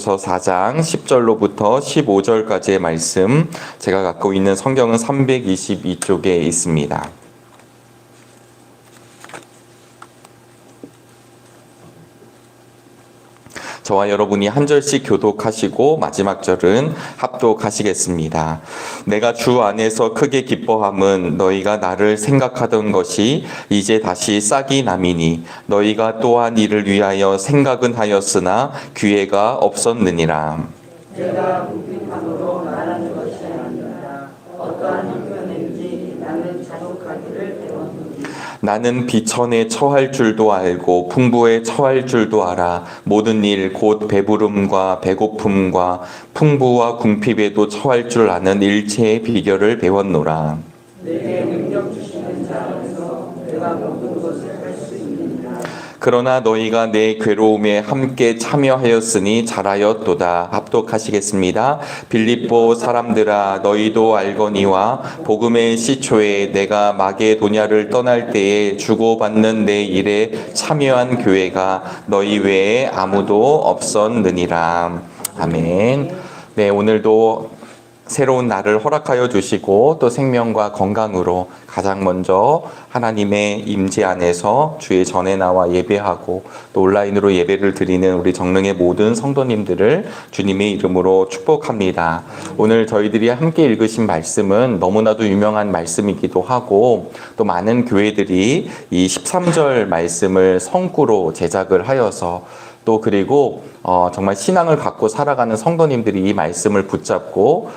빌립보서 4장 10절로부터 15절까지의 말씀, 제가 갖고 있는 성경은 322쪽에 있습니다. 저와 여러분이 한 절씩 교독하시고 마지막 절은 합독하시겠습니다. 내가 주 안에서 크게 기뻐함은 너희가 나를 생각하던 것이 이제 다시 싹이 남이니 너희가 또한 이를 위하여 생각은 하였으나 기회가 없었느니라. 내가 궁핍함으로 말하는 것이 아니라 어떠한 형편인지 나는 자족하기를 배웠노니 나는 비천에 처할 줄도 알고 풍부에 처할 줄도 알아. 모든 일 곧 배부름과 배고픔과 풍부와 궁핍에도 처할 줄 아는 일체의 비결을 배웠노라. 내게 능력 주시는 자 안에서 내가 모든 것을 할 수 있느니라. 그러나 너희가 내 괴로움에 함께 참여하였으니 잘하였도다. 합독하시겠습니다. 빌립보 사람들아, 너희도 알거니와 복음의 시초에 내가 마게도냐를 떠날 때에 주고받는 내 일에 참여한 교회가 너희 외에 아무도 없었느니라. 아멘. 네, 오늘도 새로운 날을 허락하여 주시고 또 생명과 건강으로 가장 먼저 하나님의 임재 안에서 주의 전에 나와 예배하고 또 온라인으로 예배를 드리는 우리 정릉의 모든 성도님들을 주님의 이름으로 축복합니다. 오늘 저희들이 함께 읽으신 말씀은 너무나도 유명한 말씀이기도 하고 또 많은 교회들이 이 13절 말씀을 성구로 제작을 하여서 또 그리고 정말 신앙을 갖고 살아가는 성도님들이 이 말씀을 붙잡고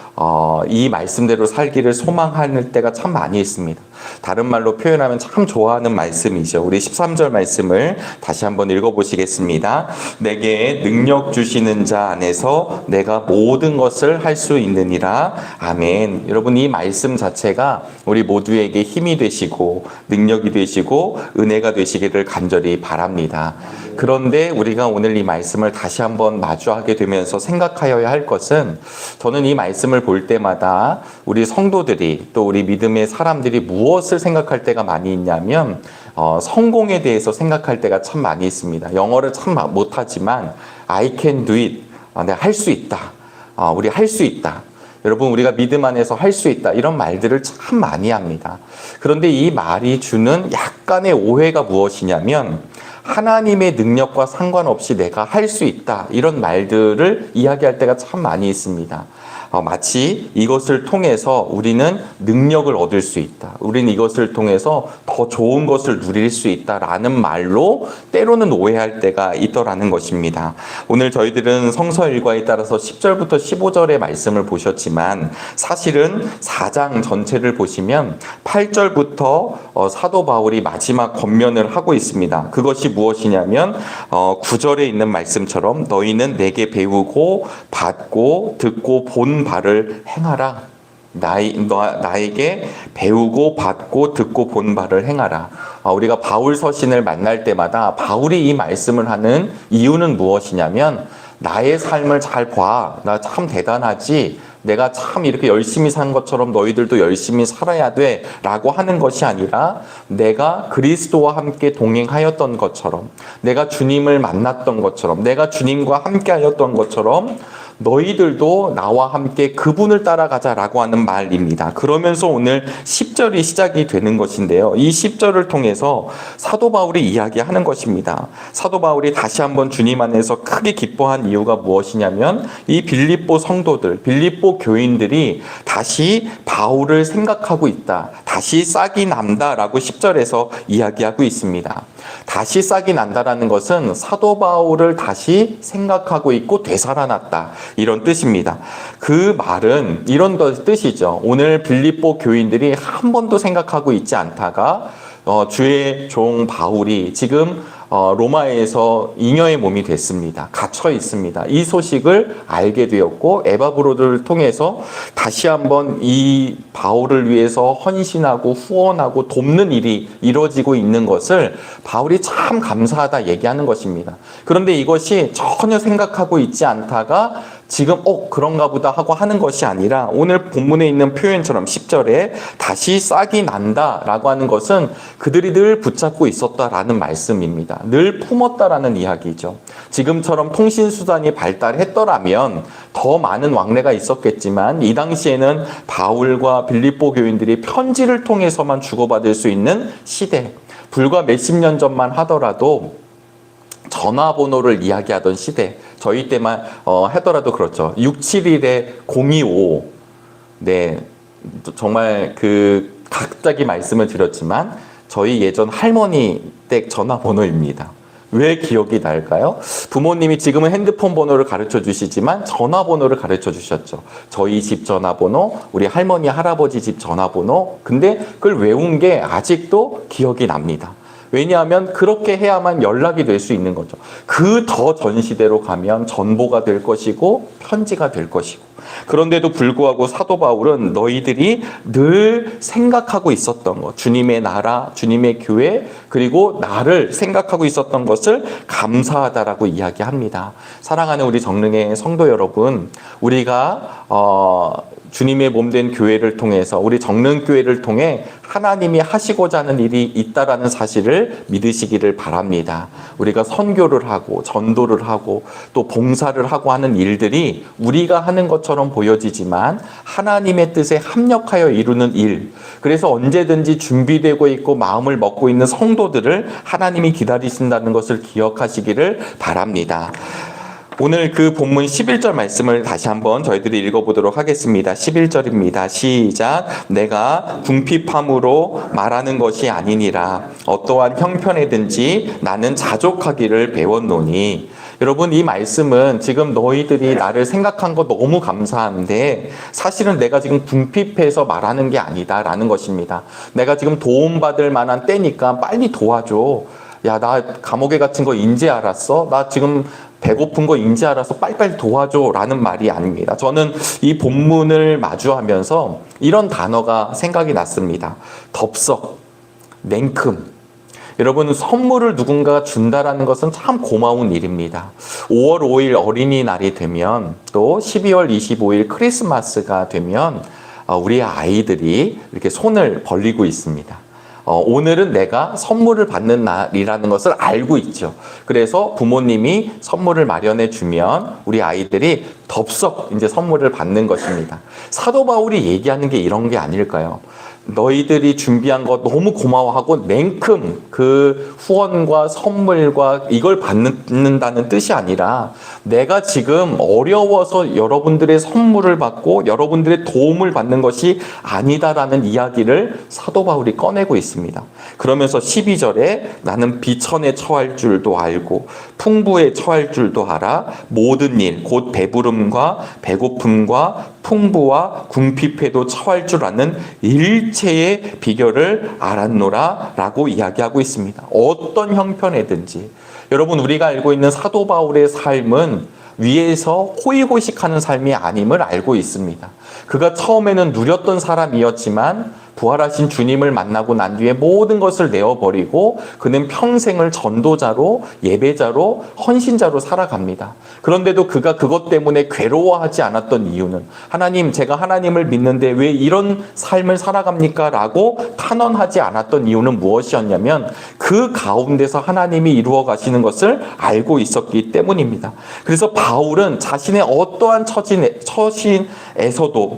이 말씀대로 살기를 소망하는 때가 참 많이 있습니다. 다른 말로 표현하면 참 좋아하는 말씀이죠. 우리 13절 말씀을 다시 한번 읽어보시겠습니다. 내게 능력 주시는 자 안에서 내가 모든 것을 할 수 있느니라. 아멘. 여러분, 이 말씀 자체가 우리 모두에게 힘이 되시고 능력이 되시고 은혜가 되시기를 간절히 바랍니다. 그런데 우리가 오늘 이 말씀을 다시 한번 마주하게 되면서 생각하여야 할 것은, 저는 이 말씀을 볼 때마다 우리 성도들이 또 우리 믿음의 사람들이 무엇을 생각할 때가 많이 있냐면 성공에 대해서 생각할 때가 참 많이 있습니다. 영어를 참 못하지만 I can do it, 내가 할 수 있다, 우리 할 수 있다, 여러분 우리가 믿음 안에서 할 수 있다, 이런 말들을 참 많이 합니다. 그런데 이 말이 주는 약간의 오해가 무엇이냐면 하나님의 능력과 상관없이 내가 할 수 있다, 이런 말들을 이야기할 때가 참 많이 있습니다. 마치 이것을 통해서 우리는 능력을 얻을 수 있다, 우리는 이것을 통해서 더 좋은 것을 누릴 수 있다라는 말로 때로는 오해할 때가 있더라는 것입니다. 오늘 저희들은 성서 일과에 따라서 10절부터 15절의 말씀을 보셨지만 사실은 4장 전체를 보시면 8절부터 사도 바울이 마지막 권면을 하고 있습니다. 그것이 무엇이냐면 9절에 있는 말씀처럼 너희는 내게 배우고 받고 듣고 본 바를 행하라. 나에게 배우고 받고 듣고 본 바를 행하라. 우리가 바울 서신을 만날 때마다 바울이 이 말씀을 하는 이유는 무엇이냐면 나의 삶을 잘 봐. 나 참 대단하지. 내가 참 이렇게 열심히 산 것처럼 너희들도 열심히 살아야 돼 라고 하는 것이 아니라 내가 그리스도와 함께 동행하였던 것처럼, 내가 주님을 만났던 것처럼, 내가 주님과 함께 하였던 것처럼 너희들도 나와 함께 그분을 따라가자라고 하는 말입니다. 그러면서 오늘 10절이 시작이 되는 것인데요. 이 10절을 통해서 사도 바울이 이야기하는 것입니다. 사도 바울이 다시 한번 주님 안에서 크게 기뻐한 이유가 무엇이냐면 이 빌립보 성도들, 빌립보 교인들이 다시 바울을 생각하고 있다, 다시 싹이 난다라고 10절에서 이야기하고 있습니다. 다시 싹이 난다라는 것은 사도 바울을 다시 생각하고 있고 되살아났다, 이런 뜻입니다. 그 말은 이런 뜻이죠. 오늘 빌립보 교인들이 한 번도 생각하고 있지 않다가 주의 종 바울이 지금 로마에서 잉여의 몸이 됐습니다. 갇혀 있습니다. 이 소식을 알게 되었고 에바브로를 통해서 다시 한번 이 바울을 위해서 헌신하고 후원하고 돕는 일이 이루어지고 있는 것을 바울이 참 감사하다 얘기하는 것입니다. 그런데 이것이 전혀 생각하고 있지 않다가 지금 그런가 보다 하고 하는 것이 아니라 오늘 본문에 있는 표현처럼 10절에 다시 싹이 난다라고 하는 것은 그들이 늘 붙잡고 있었다라는 말씀입니다. 늘 품었다라는 이야기죠. 지금처럼 통신수단이 발달했더라면 더 많은 왕래가 있었겠지만 이 당시에는 바울과 빌립보 교인들이 편지를 통해서만 주고받을 수 있는 시대, 불과 몇십 년 전만 하더라도 전화번호를 이야기하던 시대, 저희 때만 하더라도 그렇죠. 671에 025. 네, 정말 갑자기 말씀을 드렸지만 저희 예전 할머니 댁 전화번호입니다. 왜 기억이 날까요? 부모님이 지금은 핸드폰 번호를 가르쳐 주시지만 전화번호를 가르쳐 주셨죠. 저희 집 전화번호, 우리 할머니, 할아버지 집 전화번호. 근데 그걸 외운 게 아직도 기억이 납니다. 왜냐하면 그렇게 해야만 연락이 될 수 있는 거죠. 그 더 전 시대로 가면 전보가 될 것이고 편지가 될 것이고. 그런데도 불구하고 사도 바울은 너희들이 늘 생각하고 있었던 것, 주님의 나라, 주님의 교회, 그리고 나를 생각하고 있었던 것을 감사하다라고 이야기합니다. 사랑하는 우리 정릉의 성도 여러분, 우리가 주님의 몸된 교회를 통해서, 우리 정릉교회를 통해 하나님이 하시고자 하는 일이 있다라는 사실을 믿으시기를 바랍니다. 우리가 선교를 하고 전도를 하고 또 봉사를 하고 하는 일들이 우리가 하는 것처럼 보여지지만 하나님의 뜻에 합력하여 이루는 일, 그래서 언제든지 준비되고 있고 마음을 먹고 있는 성도들을 하나님이 기다리신다는 것을 기억하시기를 바랍니다. 오늘 그 본문 11절 말씀을 다시 한번 저희들이 읽어보도록 하겠습니다. 11절입니다. 시작. 내가 궁핍함으로 말하는 것이 아니니라. 어떠한 형편에든지 나는 자족하기를 배웠노니. 여러분, 이 말씀은 지금 너희들이 나를 생각한 거 너무 감사한데 사실은 내가 지금 궁핍해서 말하는 게 아니다라는 것입니다. 내가 지금 도움받을 만한 때니까 빨리 도와줘. 야, 나 감옥에 갇힌 거 인제 알았어? 나 지금 배고픈 거 인지 알아서 빨리빨리 도와줘 라는 말이 아닙니다. 저는 이 본문을 마주하면서 이런 단어가 생각이 났습니다. 덥석, 냉큼. 여러분, 선물을 누군가가 준다라는 것은 참 고마운 일입니다. 5월 5일 어린이날이 되면 또 12월 25일 크리스마스가 되면 우리 아이들이 이렇게 손을 벌리고 있습니다. 오늘은 내가 선물을 받는 날이라는 것을 알고 있죠. 그래서 부모님이 선물을 마련해 주면 우리 아이들이 덥석 이제 선물을 받는 것입니다. 사도 바울이 얘기하는 게 이런 게 아닐까요? 너희들이 준비한 거 너무 고마워하고 냉큼 그 후원과 선물과 이걸 받는다는 뜻이 아니라 내가 지금 어려워서 여러분들의 선물을 받고 여러분들의 도움을 받는 것이 아니다라는 이야기를 사도 바울이 꺼내고 있습니다. 그러면서 12절에 나는 비천에 처할 줄도 알고 풍부에 처할 줄도 알아. 모든 일 곧 배부름과 배고픔과 풍부와 궁핍에도 처할 줄 아는 일체의 비결을 알았노라 라고 이야기하고 있습니다. 어떤 형편에든지. 여러분, 우리가 알고 있는 사도 바울의 삶은 위에서 호의호식하는 삶이 아님을 알고 있습니다. 그가 처음에는 누렸던 사람이었지만 부활하신 주님을 만나고 난 뒤에 모든 것을 내어버리고 그는 평생을 전도자로, 예배자로, 헌신자로 살아갑니다. 그런데도 그가 그것 때문에 괴로워하지 않았던 이유는 하나님, 제가 하나님을 믿는데 왜 이런 삶을 살아갑니까? 라고 탄원하지 않았던 이유는 무엇이었냐면 그 가운데서 하나님이 이루어 가시는 것을 알고 있었기 때문입니다. 그래서 바울은 자신의 어떠한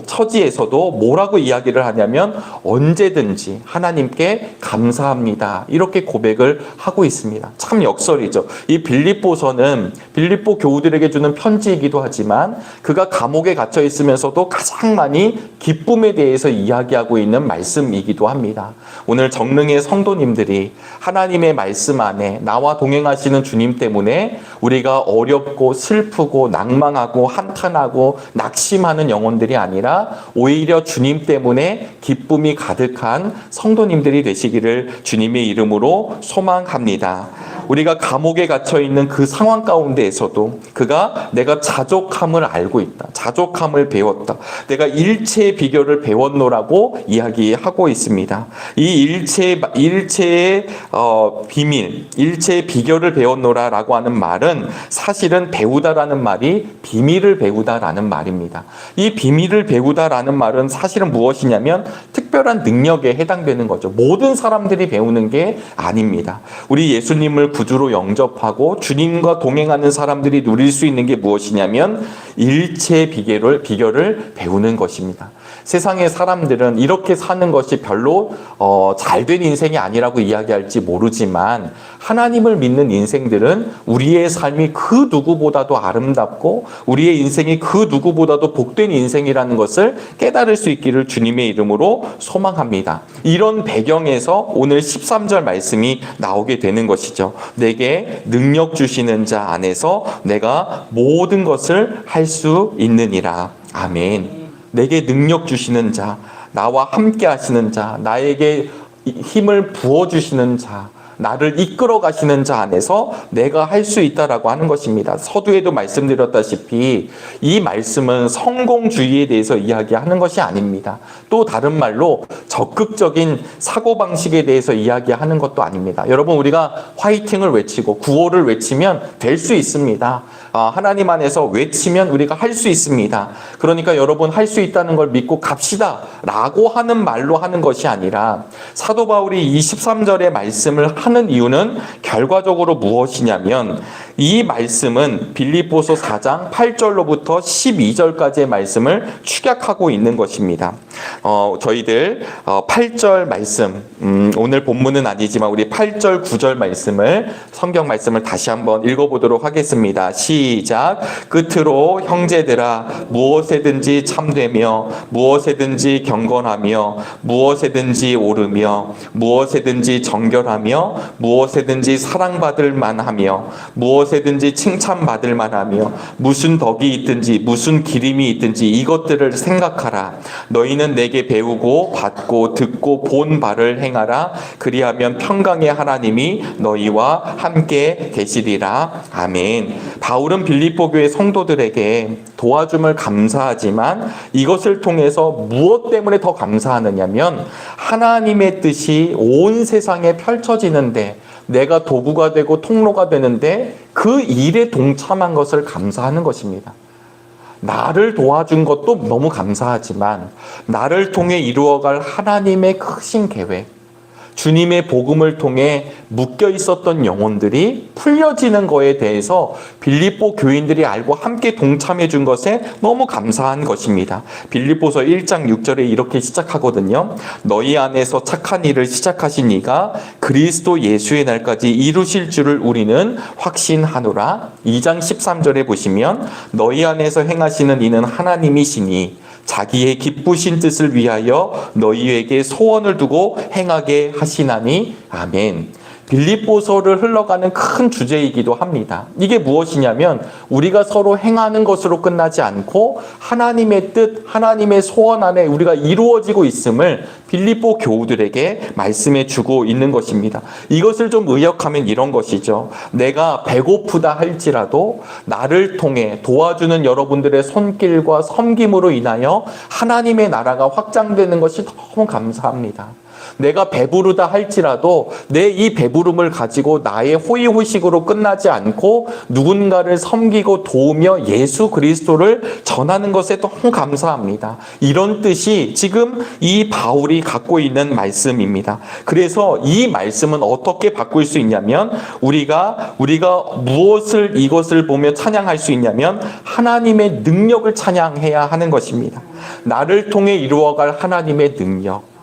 처지에서도 뭐라고 이야기를 하냐면 언제든지 하나님께 감사합니다. 이렇게 고백을 하고 있습니다. 참 역설이죠. 이 빌립보서는 빌립보 교우들에게 주는 편지이기도 하지만 그가 감옥에 갇혀 있으면서도 가장 많이 기쁨에 대해서 이야기하고 있는 말씀이기도 합니다. 오늘 정릉의 성도님들이 하나님의 말씀 안에 나와 동행하시는 주님 때문에 우리가 어렵고 슬프고 낭망하고 한탄하고 낙심하는 영혼들이 아니라 오히려 주님 때문에 기쁨이 가득한 성도님들이 되시기를 주님의 이름으로 소망합니다. 우리가 감옥에 갇혀 있는 그 상황 가운데에서도 그가 내가 자족함을 알고 있다. 자족함을 배웠다. 내가 일체의 비결을 배웠노라고 이야기하고 있습니다. 이 일체의 비밀, 일체의 비결을 배웠노라라고 하는 말은 사실은 배우다라는 말이 비밀을 배우다라는 말입니다. 이 비밀을 배우다라는 말은 사실은 무엇이냐면 특별한 특별한 능력에 해당되는 거죠. 모든 사람들이 배우는 게 아닙니다. 우리 예수님을 구주로 영접하고 주님과 동행하는 사람들이 누릴 수 있는 게 무엇이냐면 일체의 비결을 배우는 것입니다. 세상의 사람들은 이렇게 사는 것이 별로 잘된 인생이 아니라고 이야기할지 모르지만 하나님을 믿는 인생들은 우리의 삶이 그 누구보다도 아름답고 우리의 인생이 그 누구보다도 복된 인생이라는 것을 깨달을 수 있기를 주님의 이름으로 소망합니다. 이런 배경에서 오늘 13절 말씀이 나오게 되는 것이죠. 내게 능력 주시는 자 안에서 내가 모든 것을 할 수 있느니라. 아멘. 내게 능력 주시는 자, 나와 함께 하시는 자, 나에게 힘을 부어주시는 자, 나를 이끌어 가시는 자 안에서 내가 할 수 있다라고 하는 것입니다. 서두에도 말씀드렸다시피 이 말씀은 성공주의에 대해서 이야기하는 것이 아닙니다. 또 다른 말로 적극적인 사고방식에 대해서 이야기하는 것도 아닙니다. 여러분, 우리가 화이팅을 외치고 구호를 외치면 될 수 있습니다. 하나님 안에서 외치면 우리가 할 수 있습니다. 그러니까 여러분, 할 수 있다는 걸 믿고 갑시다 라고 하는 말로 하는 것이 아니라 사도 바울이 23절의 말씀을 하는 이유는 결과적으로 무엇이냐면 이 말씀은 빌립보서 4장 8절로부터 12절까지의 말씀을 축약하고 있는 것입니다. 저희들 8절 말씀, 오늘 본문은 아니지만 우리 8절 9절 말씀을, 성경 말씀을 다시 한번 읽어보도록 하겠습니다. 시작. 끝으로 형제들아, 무엇에든지 참되며 무엇에든지 경건하며 무엇에든지 옳으며 무엇에든지 정결하며 무엇에든지 사랑받을 만하며 무엇에든지 칭찬받을 만하며 무슨 덕이 있든지 무슨 기림이 있든지 이것들을 생각하라. 너희는 내게 배우고 받고 듣고 본 바를 행하라. 그리하면 평강의 하나님이 너희와 함께 계시리라. 아멘. 바울은 빌립보 교회 성도들에게 도와줌을 감사하지만 이것을 통해서 무엇 때문에 더 감사하느냐면 하나님의 뜻이 온 세상에 펼쳐지는데 내가 도구가 되고 통로가 되는데 그 일에 동참한 것을 감사하는 것입니다. 나를 도와준 것도 너무 감사하지만 나를 통해 이루어갈 하나님의 크신 계획, 주님의 복음을 통해 묶여 있었던 영혼들이 풀려지는 거에 대해서 빌립보 교인들이 알고 함께 동참해 준 것에 너무 감사한 것입니다. 빌립보서 1장 6절에 이렇게 시작하거든요. 너희 안에서 착한 일을 시작하신 이가 그리스도 예수의 날까지 이루실 줄을 우리는 확신하노라. 2장 13절에 보시면 너희 안에서 행하시는 이는 하나님이시니 자기의 기쁘신 뜻을 위하여 너희에게 소원을 두고 행하게 하시나니. 아멘. 빌립보서를 흘러가는 큰 주제이기도 합니다. 이게 무엇이냐면 우리가 서로 행하는 것으로 끝나지 않고 하나님의 뜻, 하나님의 소원 안에 우리가 이루어지고 있음을 빌립보 교우들에게 말씀해 주고 있는 것입니다. 이것을 좀 의역하면 이런 것이죠. 내가 배고프다 할지라도 나를 통해 도와주는 여러분들의 손길과 섬김으로 인하여 하나님의 나라가 확장되는 것이 너무 감사합니다. 내가 배부르다 할지라도 내 이 배부름을 가지고 나의 호의호식으로 끝나지 않고 누군가를 섬기고 도우며 예수 그리스도를 전하는 것에 너무 감사합니다. 이런 뜻이 지금 이 바울이 갖고 있는 말씀입니다. 그래서 이 말씀은 어떻게 바꿀 수 있냐면 우리가 무엇을 이것을 보며 찬양할 수 있냐면 하나님의 능력을 찬양해야 하는 것입니다. 나를 통해 이루어갈 하나님의 능력,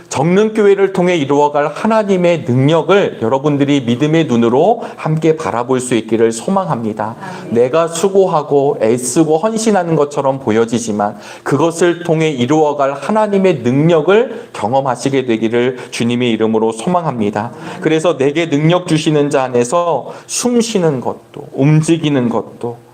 정릉교회를 통해 이루어갈 하나님의 능력을 여러분들이 믿음의 눈으로 함께 바라볼 수 있기를 소망합니다. 내가 수고하고 애쓰고 헌신하는 것처럼 보여지지만 그것을 통해 이루어갈 하나님의 능력을 경험하시게 되기를 주님의 이름으로 소망합니다. 그래서 내게 능력 주시는 자 안에서 숨 쉬는 것도 움직이는 것도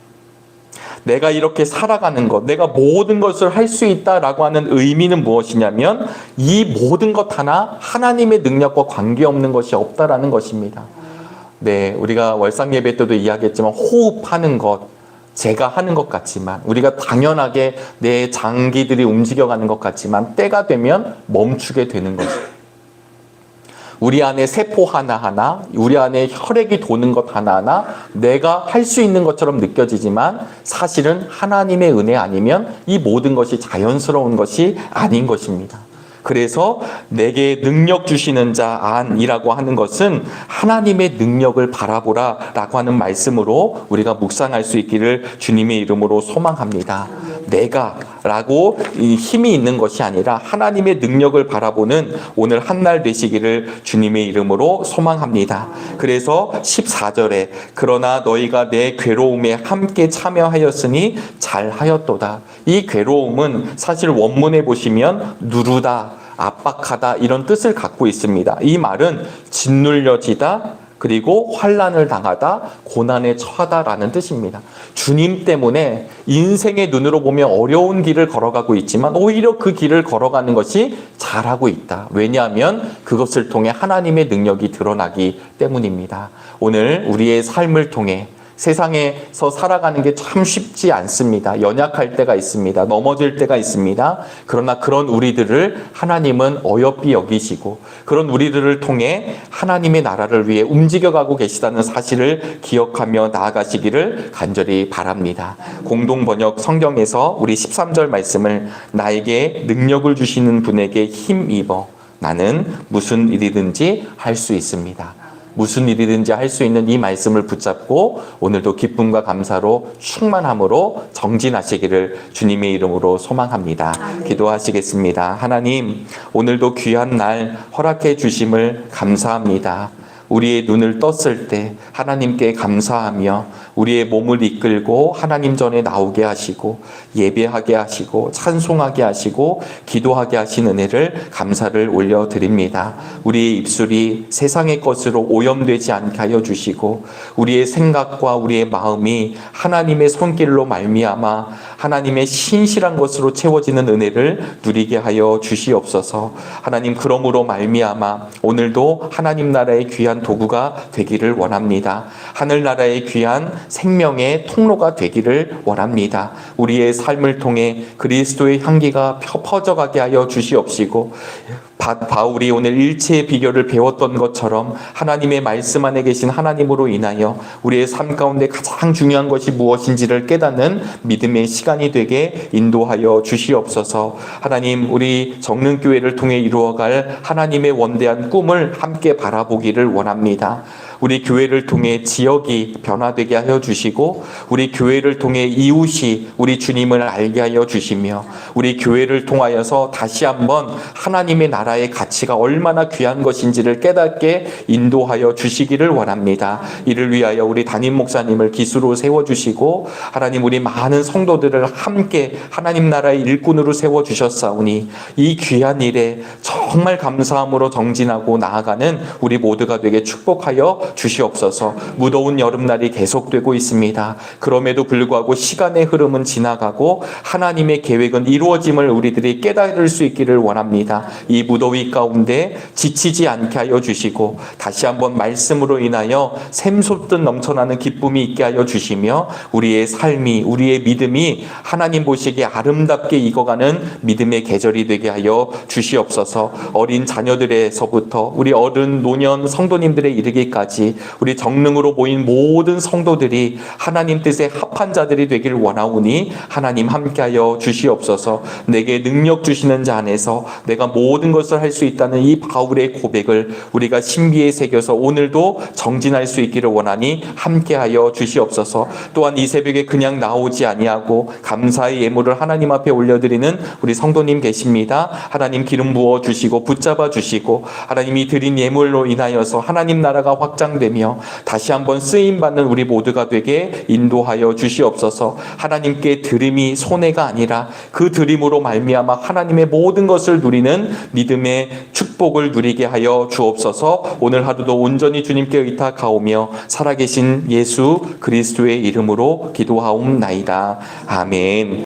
내가 이렇게 살아가는 것, 내가 모든 것을 할 수 있다라고 하는 의미는 무엇이냐면 이 모든 것 하나 하나님의 능력과 관계없는 것이 없다라는 것입니다. 네, 우리가 월상 예배 때도 이야기했지만 호흡하는 것, 제가 하는 것 같지만 우리가 당연하게 내 장기들이 움직여가는 것 같지만 때가 되면 멈추게 되는 것입니다. 우리 안에 세포 하나하나, 우리 안에 혈액이 도는 것 하나하나 내가 할 수 있는 것처럼 느껴지지만 사실은 하나님의 은혜 아니면 이 모든 것이 자연스러운 것이 아닌 것입니다. 그래서 내게 능력 주시는 자 안이라고 하는 것은 하나님의 능력을 바라보라라고 하는 말씀으로 우리가 묵상할 수 있기를 주님의 이름으로 소망합니다. 내가라고 힘이 있는 것이 아니라 하나님의 능력을 바라보는 오늘 한날 되시기를 주님의 이름으로 소망합니다. 그래서 14절에 그러나 너희가 내 괴로움에 함께 참여하였으니 잘하였도다. 이 괴로움은 사실 원문에 보시면 누르다, 압박하다 이런 뜻을 갖고 있습니다. 이 말은 짓눌려지다, 그리고 환난을 당하다, 고난에 처하다라는 뜻입니다. 주님 때문에 인생의 눈으로 보면 어려운 길을 걸어가고 있지만 오히려 그 길을 걸어가는 것이 잘하고 있다. 왜냐하면 그것을 통해 하나님의 능력이 드러나기 때문입니다. 오늘 우리의 삶을 통해 세상에서 살아가는 게 참 쉽지 않습니다. 연약할 때가 있습니다. 넘어질 때가 있습니다. 그러나 그런 우리들을 하나님은 어여삐 여기시고 그런 우리들을 통해 하나님의 나라를 위해 움직여가고 계시다는 사실을 기억하며 나아가시기를 간절히 바랍니다. 공동번역 성경에서 우리 13절 말씀을 나에게 능력을 주시는 분에게 힘입어 나는 무슨 일이든지 할 수 있습니다. 무슨 일이든지 할 수 있는 이 말씀을 붙잡고 오늘도 기쁨과 감사로 충만함으로 정진하시기를 주님의 이름으로 소망합니다. 기도하시겠습니다. 하나님, 오늘도 귀한 날 허락해 주심을 감사합니다. 우리의 눈을 떴을 때 하나님께 감사하며 우리의 몸을 이끌고 하나님 전에 나오게 하시고 예배하게 하시고 찬송하게 하시고 기도하게 하신 은혜를 감사를 올려드립니다. 우리의 입술이 세상의 것으로 오염되지 않게 하여 주시고 우리의 생각과 우리의 마음이 하나님의 손길로 말미암아 하나님의 신실한 것으로 채워지는 은혜를 누리게 하여 주시옵소서. 하나님, 그러므로 말미암아 오늘도 하나님 나라의 귀한 도구가 되기를 원합니다. 하늘나라의 귀한 생명의 통로가 되기를 원합니다. 우리의 삶을 통해 그리스도의 향기가 퍼져가게 하여 주시옵시고 바울이 오늘 일체의 비결을 배웠던 것처럼 하나님의 말씀 안에 계신 하나님으로 인하여 우리의 삶 가운데 가장 중요한 것이 무엇인지를 깨닫는 믿음의 시간이 되게 인도하여 주시옵소서. 하나님, 우리 정릉교회를 통해 이루어갈 하나님의 원대한 꿈을 함께 바라보기를 원합니다. 우리 교회를 통해 지역이 변화되게 하여 주시고 우리 교회를 통해 이웃이 우리 주님을 알게 하여 주시며 우리 교회를 통하여서 다시 한번 하나님의 나라의 가치가 얼마나 귀한 것인지를 깨닫게 인도하여 주시기를 원합니다. 이를 위하여 우리 담임 목사님을 기수로 세워주시고 하나님, 우리 많은 성도들을 함께 하나님 나라의 일꾼으로 세워주셨사오니 이 귀한 일에 정말 감사함으로 정진하고 나아가는 우리 모두가 되게 축복하여 주시옵소서. 무더운 여름날이 계속되고 있습니다. 그럼에도 불구하고 시간의 흐름은 지나가고 하나님의 계획은 이루어짐을 우리들이 깨달을 수 있기를 원합니다. 이 무더위 가운데 지치지 않게 하여 주시고 다시 한번 말씀으로 인하여 샘솟듯 넘쳐나는 기쁨이 있게 하여 주시며 우리의 삶이, 우리의 믿음이 하나님 보시기에 아름답게 익어가는 믿음의 계절이 되게 하여 주시옵소서. 어린 자녀들에서부터 우리 어른, 노년 성도님들에 이르기까지 우리 정릉으로 모인 모든 성도들이 하나님 뜻에 합한 자들이 되길 원하오니 하나님 함께하여 주시옵소서. 내게 능력 주시는 자 안에서 내가 모든 것을 할 수 있다는 이 바울의 고백을 우리가 신비에 새겨서 오늘도 정진할 수 있기를 원하니 함께하여 주시옵소서. 또한 이 새벽에 그냥 나오지 아니하고 감사의 예물을 하나님 앞에 올려드리는 우리 성도님 계십니다. 하나님, 기름 부어 주시고 붙잡아 주시고 하나님이 드린 예물로 인하여서 하나님 나라가 확장되며 다시 한번 쓰임받는 우리 모두가 되게 인도하여 주시옵소서. 하나님께 드림이 손해가 아니라 그 드림으로 말미암아 하나님의 모든 것을 누리는 믿음의 축복을 누리게 하여 주옵소서. 오늘 하루도 온전히 주님께 의탁하오며 살아계신 예수 그리스도의 이름으로 기도하옵나이다. 아멘.